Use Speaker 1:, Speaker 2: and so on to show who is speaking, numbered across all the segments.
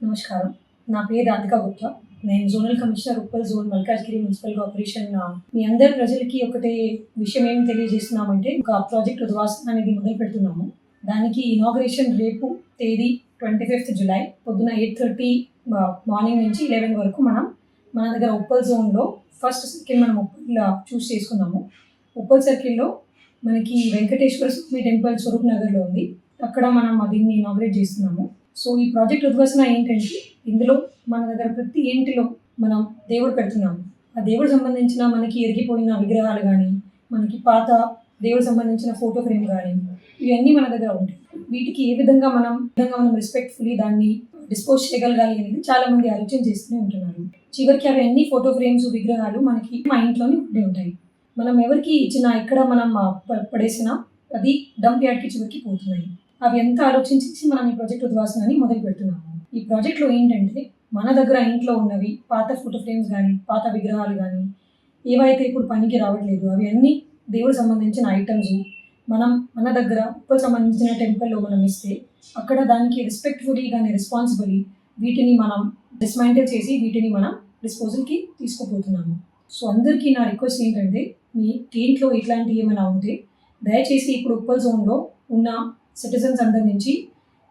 Speaker 1: నమస్కారం. నా పేరు రాధికా గుప్తా. నేను zonal commissioner Uppal zone Malkajgiri municipal corporation. మీ అందరి ప్రజలకి ఒకటే విషయం ఏం తెలియజేస్తున్నామంటే, ఒక ప్రాజెక్ట్ ఉద్వాసన అనేది మొదలు పెడుతున్నాము. దానికి ఇనాగ్రేషన్ రేపు తేదీ 25th జులై పొద్దున 8:30 మార్నింగ్ నుంచి 11 వరకు మన దగ్గర ఉప్పల్ జోన్లో ఫస్ట్ సర్కిల్ మనం ఉప్పల్ చూస్ చేసుకున్నాము. ఉప్పల్ సర్కిల్లో మనకి వెంకటేశ్వర స్వామి టెంపుల్ స్వరూప్ నగర్లో ఉంది. అక్కడ మనం దీన్ని ఇనాగ్రేట్ చేస్తున్నాము. సో ఈ ప్రాజెక్ట్ ఉద్వాసన ఏంటంటే, ఇందులో మన దగ్గర ప్రతి ఇంటిలో మనం దేవుడు పెడుతున్నాము. ఆ దేవుడు సంబంధించిన మనకి ఎరిగిపోయిన విగ్రహాలు కానీ, మనకి పాత దేవుడు సంబంధించిన ఫోటో ఫ్రేమ్ కానీ, ఇవన్నీ మన దగ్గర ఉంటాయి. వీటికి ఏ విధంగా మనం రెస్పెక్ట్ఫుల్లీ దాన్ని డిస్పోజ్ చేయగలగాలి అనేది చాలా మంది ఆలోచన చేస్తూనే ఉంటున్నారు. చివరికి అవి అన్ని ఫోటో ఫ్రేమ్స్, విగ్రహాలు మనకి మా ఇంట్లోనే ఉండి ఉంటాయి. మనం ఎవరికి ఇచ్చినా, ఎక్కడ మనం పడేసినా అది డంప్ యార్డ్కి చివరికి పోతున్నాయి. అవి ఎంత ఆలోచించేసి మనం ఈ ప్రాజెక్ట్ ఉద్వాసనని మొదలు పెడుతున్నాము. ఈ ప్రాజెక్ట్లో ఏంటంటే, మన దగ్గర ఇంట్లో ఉన్నవి పాత ఫోటో ఫ్రేమ్స్ కానీ, పాత విగ్రహాలు కానీ, ఏవైతే ఇప్పుడు పనికి రావట్లేదు అవి అన్నీ దేవుడు సంబంధించిన ఐటమ్స్ మన దగ్గర ఉప్పల్ సంబంధించిన టెంపుల్లో మనం ఇస్తే, అక్కడ దానికి రెస్పెక్ట్ఫుల్లీ కానీ రెస్పాన్సిబుల్లీ వీటిని మనం డిస్మాంటిల్ చేసి వీటిని మనం డిస్పోజల్కి తీసుకుపోతున్నాము. సో అందరికీ నా రిక్వెస్ట్ ఏంటంటే, మీ ఇంట్లో ఇట్లాంటివి ఏమైనా ఉంటే దయచేసి ఇప్పుడు ఉప్పల్ జోన్లో ఉన్న సిటిజన్స్ అందరి నుంచి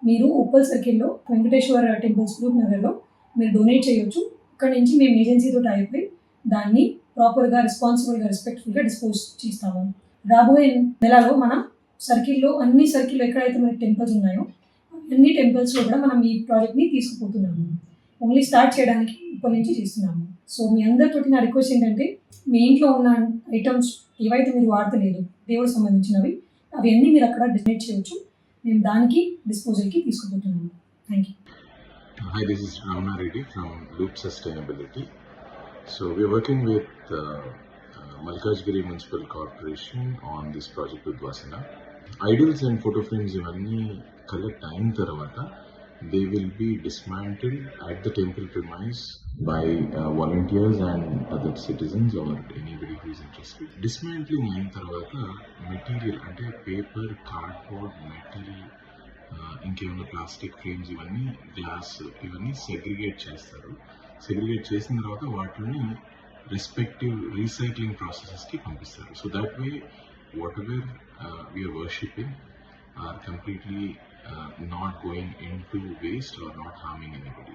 Speaker 1: మీరు ఉప్పల్ సర్కిల్లో వెంకటేశ్వర టెంపుల్ స్వరూప్ నగర్లో మీరు డొనేట్ చేయొచ్చు. ఇక్కడ నుంచి మేము ఏజెన్సీతో అయిపోయి దాన్ని ప్రాపర్గా, రెస్పాన్సిబుల్గా, రెస్పెక్ట్ఫుల్గా డిస్పోజ్ చేస్తాము. రాబోయే నెలలో మనం అన్ని సర్కిల్లో ఎక్కడైతే మనకి టెంపుల్స్ ఉన్నాయో అన్ని టెంపుల్స్లో కూడా మనం ఈ ప్రాజెక్ట్ని తీసుకుపోతున్నాము. ఓన్లీ స్టార్ట్ చేయడానికి ఇప్పటి నుంచి చేస్తున్నాము. సో మీ అందరితోటి నా రిక్వెస్ట్ ఏంటంటే, మీ ఇంట్లో ఉన్న ఐటమ్స్ ఏవైతే మీరు వాడతలేదు దేవుడు సంబంధించినవి, అవి అన్నీ మీరు అక్కడ డొనేట్ చేయొచ్చు. మేము దానికి డిస్పోజల్కి తీసుకుపోతున్నాము. Thank you.
Speaker 2: Hi, this is Ramana Reddy from Loop Sustainability. So we are working with Malkajgiri Municipal Corporation on this project with Vasana. Idols and photo frames ivanni collect ayin tarvata they will be dismantled at the temple premise by volunteers and other citizens or anybody who is interested. Dismantling ayin tarvata material ante paper, cardboard, metal, ఇంకేమైనా plastic frames, ఇవన్నీ glass, ఇవన్నీ segregate చేస్తారు. Segregate చేసిన తర్వాత వాటిని respective recycling ప్రాసెసెస్కి పంపిస్తారు. So that way whatever we're worshipping are completely not going into waste or not harming anybody.